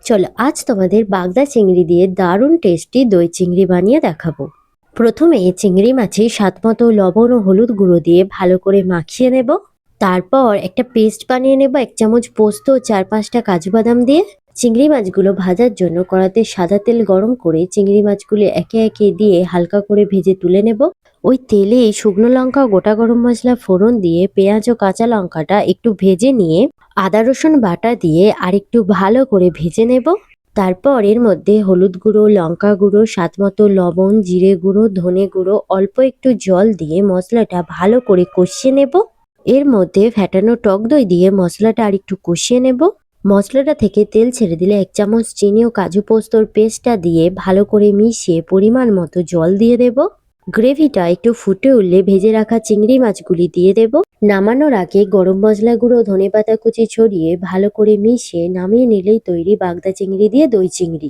চলো আজ তোমাদের বাগদা চিংড়ি দিয়ে দারুণ টেস্টি দই চিংড়ি বানিয়ে দেখাবো। প্রথমে চিংড়ি মাছে স্বাদমতো লবণ ও হলুদ গুঁড়ো দিয়ে ভালো করে মাখিয়ে নেব। তারপর একটা পেস্ট বানিয়ে নেব 1 চামচ পোস্ত ও 4-5টা কাজু বাদাম দিয়ে। চিংড়ি মাছগুলো ভাজার জন্য কড়াতে সাদা তেল গরম করে চিংড়ি মাছগুলো একে একে দিয়ে হালকা করে ভেজে তুলে নেব। ওই তেলে শুকনো লঙ্কা ও গোটা গরম মশলা ফোড়ন দিয়ে পেঁয়াজ ও কাঁচা লঙ্কাটা একটু ভেজে নিয়ে আদা রসুন বাটা দিয়ে আরেকটু ভালো করে ভেজে নেব। তারপর এর মধ্যে হলুদ গুঁড়ো, লঙ্কা গুঁড়ো, স্বাদমতো লবণ, জিরে গুঁড়ো, ধনে গুঁড়ো, অল্প একটু জল দিয়ে মশলাটা ভালো করে কষিয়ে নেব। এর মধ্যে ফ্যাটানো টক দই দিয়ে মশলাটা আরেকটু কষিয়ে নেব। মশলাটা থেকে তেল ছেড়ে দিলে 1 চামচ চিনি ও কাজু পোস্তর পেস্টটা দিয়ে ভালো করে মিশিয়ে পরিমাণ মতো জল দিয়ে দেব। গ্রেভিটা একটু ফুটে উঠলে ভেজে রাখা চিংড়ি মাছগুলি দিয়ে দেব। নামানোর আগে গরম মশলা গুঁড়ো, ধনেপাতা কুচি ছড়িয়ে ভালো করে মিশিয়ে নামিয়ে নিলেই তৈরি বাগদা চিংড়ি দিয়ে দই চিংড়ি।